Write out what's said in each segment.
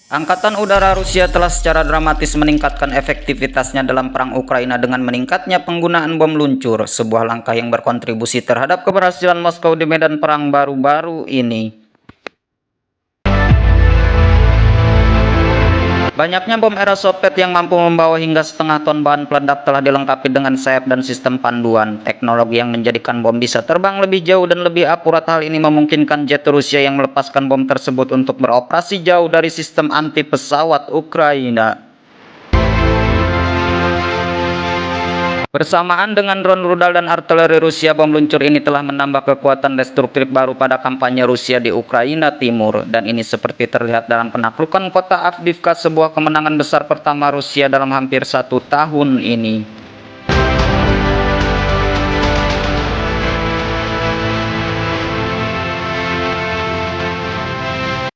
Angkatan Udara Rusia telah secara dramatis meningkatkan efektivitasnya dalam perang Ukraina dengan meningkatnya penggunaan bom luncur, sebuah langkah yang berkontribusi terhadap keberhasilan Moskow di medan perang baru-baru ini. Banyaknya bom era Soviet yang mampu membawa hingga setengah ton bahan peledak telah dilengkapi dengan sayap dan sistem panduan. Teknologi yang menjadikan bom bisa terbang lebih jauh dan lebih akurat. Hal ini memungkinkan jet Rusia yang melepaskan bom tersebut untuk beroperasi jauh dari sistem anti pesawat Ukraina. Bersamaan dengan drone rudal dan artileri Rusia, bom luncur ini telah menambah kekuatan destruktif baru pada kampanye Rusia di Ukraina Timur, dan ini seperti terlihat dalam penaklukan kota Avdiivka, sebuah kemenangan besar pertama Rusia dalam hampir 1 tahun ini.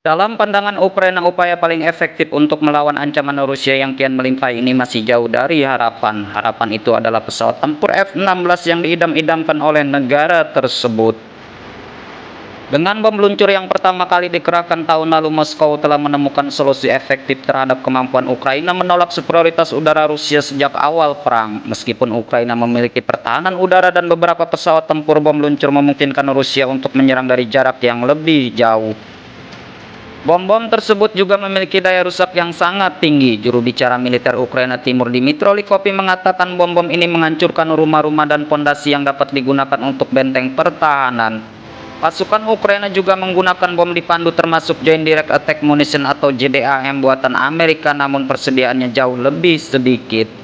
Dalam pandangan Ukraina, upaya paling efektif untuk melawan ancaman Rusia yang kian melimpah ini masih jauh dari harapan. Harapan itu adalah pesawat tempur F-16 yang diidam-idamkan oleh negara tersebut. Dengan bom luncur yang pertama kali dikerahkan tahun lalu, Moskow telah menemukan solusi efektif terhadap kemampuan Ukraina menolak superioritas udara Rusia sejak awal perang. Meskipun Ukraina memiliki pertahanan udara dan beberapa pesawat tempur, bom luncur memungkinkan Rusia untuk menyerang dari jarak yang lebih jauh. Bom-bom tersebut juga memiliki daya rusak yang sangat tinggi. Juru bicara militer Ukraina Timur Dmytro Kuleba mengatakan bom-bom ini menghancurkan rumah-rumah dan pondasi yang dapat digunakan untuk benteng pertahanan. Pasukan Ukraina juga menggunakan bom dipandu termasuk Joint Direct Attack Munition atau JDAM buatan Amerika, namun persediaannya jauh lebih sedikit.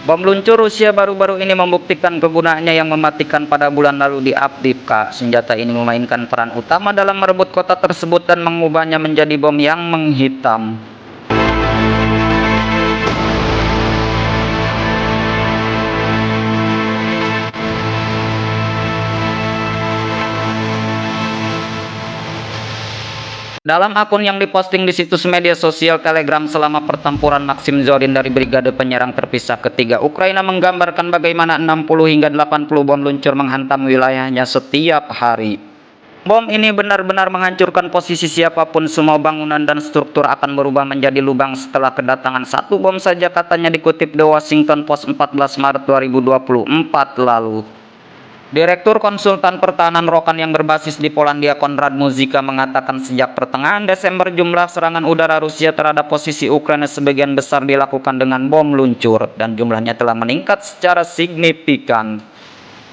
Bom luncur Rusia baru-baru ini membuktikan kegunaannya yang mematikan pada bulan lalu di Avdiivka. Senjata ini memainkan peran utama dalam merebut kota tersebut dan mengubahnya menjadi bom yang menghitam. Dalam akun yang diposting di situs media sosial Telegram selama pertempuran, Maxim Zorin dari Brigade Penyerang Terpisah Ketiga Ukraina menggambarkan bagaimana 60 hingga 80 bom luncur menghantam wilayahnya setiap hari. Bom ini benar-benar menghancurkan posisi siapapun. Semua bangunan dan struktur akan berubah menjadi lubang setelah kedatangan satu bom saja, katanya, dikutip The Washington Post 14 Maret 2024 lalu. Direktur Konsultan Pertahanan Rokan yang berbasis di Polandia, Konrad Muzyka, mengatakan sejak pertengahan Desember jumlah serangan udara Rusia terhadap posisi Ukraina sebagian besar dilakukan dengan bom luncur, dan jumlahnya telah meningkat secara signifikan.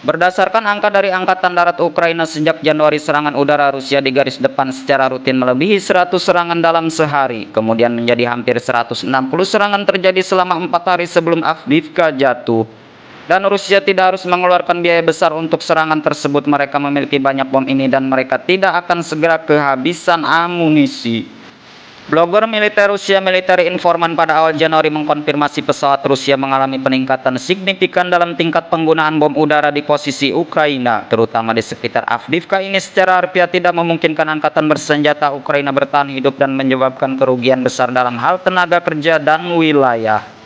Berdasarkan angka dari Angkatan Darat Ukraina, sejak Januari serangan udara Rusia di garis depan secara rutin melebihi 100 serangan dalam sehari, kemudian menjadi hampir 160 serangan terjadi selama 4 hari sebelum Avdiivka jatuh. Dan Rusia tidak harus mengeluarkan biaya besar untuk serangan tersebut. Mereka memiliki banyak bom ini dan mereka tidak akan segera kehabisan amunisi. Blogger militer Rusia Military Informant pada awal Januari mengkonfirmasi pesawat Rusia mengalami peningkatan signifikan dalam tingkat penggunaan bom udara di posisi Ukraina, terutama di sekitar Avdiivka. Ini secara harfiah tidak memungkinkan angkatan bersenjata Ukraina bertahan hidup dan menyebabkan kerugian besar dalam hal tenaga kerja dan wilayah.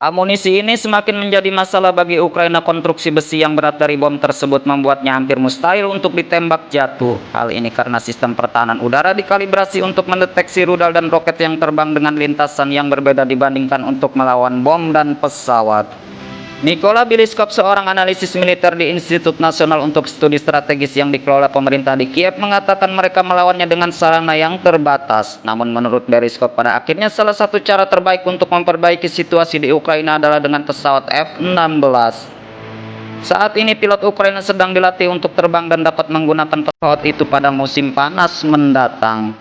Amunisi ini semakin menjadi masalah bagi Ukraina. Konstruksi besi yang berat dari bom tersebut membuatnya hampir mustahil untuk ditembak jatuh. Hal ini karena sistem pertahanan udara dikalibrasi untuk mendeteksi rudal dan roket yang terbang dengan lintasan yang berbeda dibandingkan untuk melawan bom dan pesawat. Nikola Biliskov, seorang analisis militer di Institut Nasional untuk Studi Strategis yang dikelola pemerintah di Kiev, mengatakan mereka melawannya dengan sarana yang terbatas. Namun menurut Biliskov, pada akhirnya salah satu cara terbaik untuk memperbaiki situasi di Ukraina adalah dengan pesawat F-16. Saat ini pilot Ukraina sedang dilatih untuk terbang dan dapat menggunakan pesawat itu pada musim panas mendatang.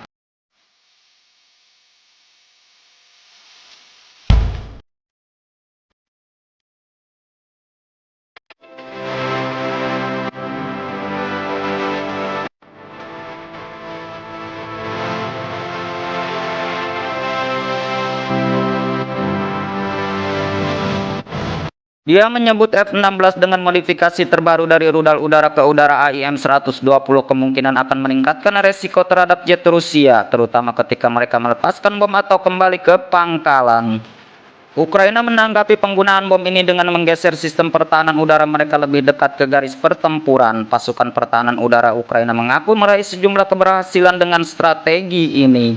Dia menyebut F-16 dengan modifikasi terbaru dari rudal udara ke udara AIM-120 kemungkinan akan meningkatkan resiko terhadap jet Rusia, terutama ketika mereka melepaskan bom atau kembali ke pangkalan. Ukraina menanggapi penggunaan bom ini dengan menggeser sistem pertahanan udara mereka lebih dekat ke garis pertempuran. Pasukan pertahanan udara Ukraina mengaku meraih sejumlah keberhasilan dengan strategi ini.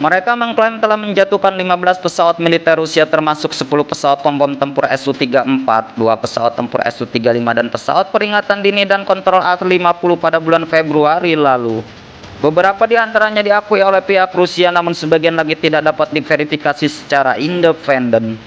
Mereka mengklaim telah menjatuhkan 15 pesawat militer Rusia termasuk 10 pesawat pembom tempur Su-34, 2 pesawat tempur Su-35 dan pesawat peringatan dini dan kontrol A-50 pada bulan Februari lalu. Beberapa di antaranya diakui oleh pihak Rusia namun sebagian lagi tidak dapat diverifikasi secara independen.